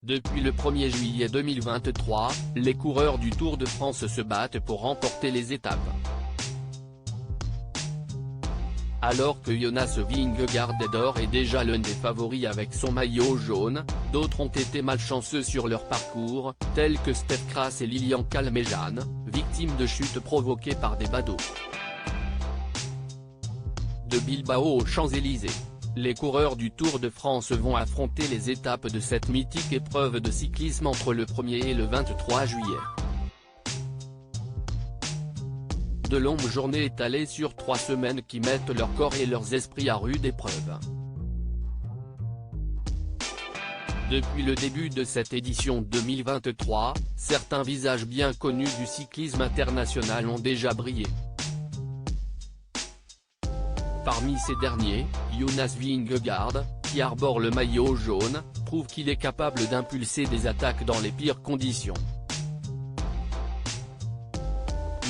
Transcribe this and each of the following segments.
Depuis le 1er juillet 2023, les coureurs du Tour de France se battent pour remporter les étapes. Alors que Jonas Vingegaard d'Or est déjà l'un des favoris avec son maillot jaune, d'autres ont été malchanceux sur leur parcours, tels que Stef Kras et Lilian Calmejane, victimes de chutes provoquées par des badauds. De Bilbao aux Champs-Élysées, les coureurs du Tour de France vont affronter les étapes de cette mythique épreuve de cyclisme entre le 1er et le 23 juillet. De longues journées étalées sur 3 semaines qui mettent leur corps et leurs esprits à rude épreuve. Depuis le début de cette édition 2023, certains visages bien connus du cyclisme international ont déjà brillé. Parmi ces derniers, Jonas Vingegaard, qui arbore le maillot jaune, prouve qu'il est capable d'impulser des attaques dans les pires conditions.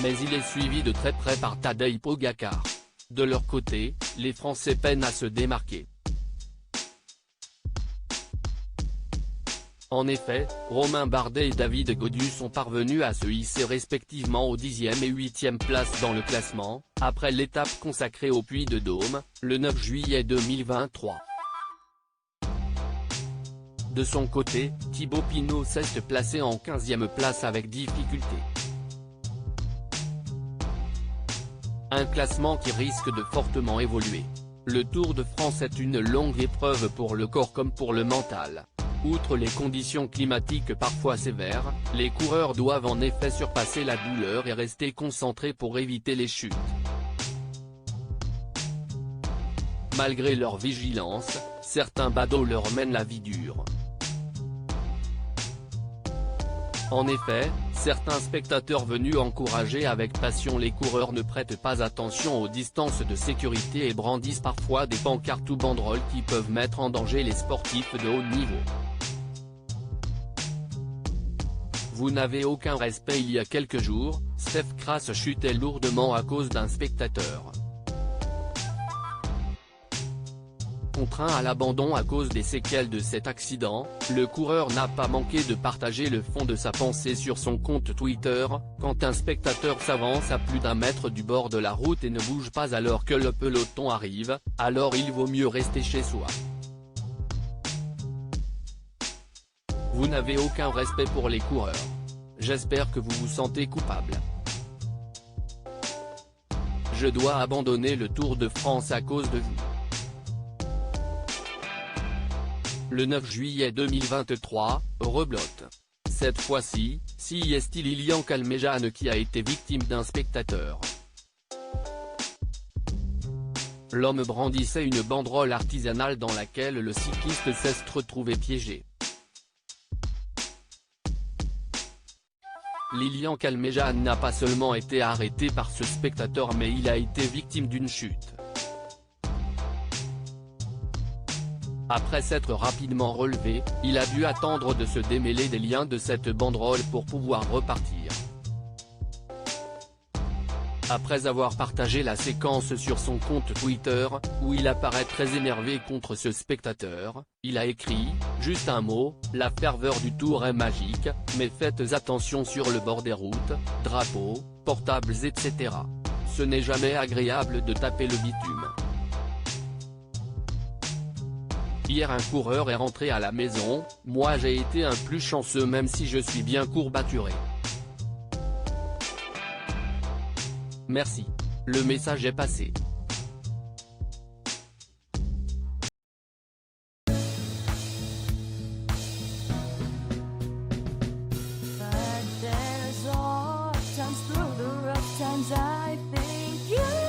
Mais il est suivi de très près par Tadej Pogačar. De leur côté, les Français peinent à se démarquer. En effet, Romain Bardet et David Gaudu sont parvenus à se hisser respectivement aux 10e et 8e places dans le classement, après l'étape consacrée au Puy de Dôme, le 9 juillet 2023. De son côté, Thibaut Pinot s'est placé en 15e place avec difficulté. Un classement qui risque de fortement évoluer. Le Tour de France est une longue épreuve pour le corps comme pour le mental. Outre les conditions climatiques parfois sévères, les coureurs doivent en effet surpasser la douleur et rester concentrés pour éviter les chutes. Malgré leur vigilance, certains badauds leur mènent la vie dure. En effet, certains spectateurs venus encourager avec passion les coureurs ne prêtent pas attention aux distances de sécurité et brandissent parfois des pancartes ou banderoles qui peuvent mettre en danger les sportifs de haut niveau. Vous n'avez aucun respect. Il y a quelques jours, Stef Kras chutait lourdement à cause d'un spectateur. Contraint à l'abandon à cause des séquelles de cet accident, le coureur n'a pas manqué de partager le fond de sa pensée sur son compte Twitter, quand un spectateur s'avance à plus d'1 mètre du bord de la route et ne bouge pas alors que le peloton arrive, alors il vaut mieux rester chez soi. Vous n'avez aucun respect pour les coureurs. J'espère que vous vous sentez coupable. Je dois abandonner le Tour de France à cause de vous. Le 9 juillet 2023, reblote. Cette fois-ci, c'est Lilian Calmejane qui a été victime d'un spectateur. L'homme brandissait une banderole artisanale dans laquelle le cycliste s'est retrouvé piégé. Lilian Calmejane n'a pas seulement été arrêté par ce spectateur mais il a été victime d'une chute. Après s'être rapidement relevé, il a dû attendre de se démêler des liens de cette banderole pour pouvoir repartir. Après avoir partagé la séquence sur son compte Twitter, où il apparaît très énervé contre ce spectateur, il a écrit « Juste un mot, la ferveur du Tour est magique, mais faites attention sur le bord des routes, drapeaux, portables etc. Ce n'est jamais agréable de taper le bitume. » Hier un coureur est rentré à la maison, moi j'ai été un plus chanceux même si je suis bien courbaturé. Merci. Le message est passé. But there's all times through the rough times I think you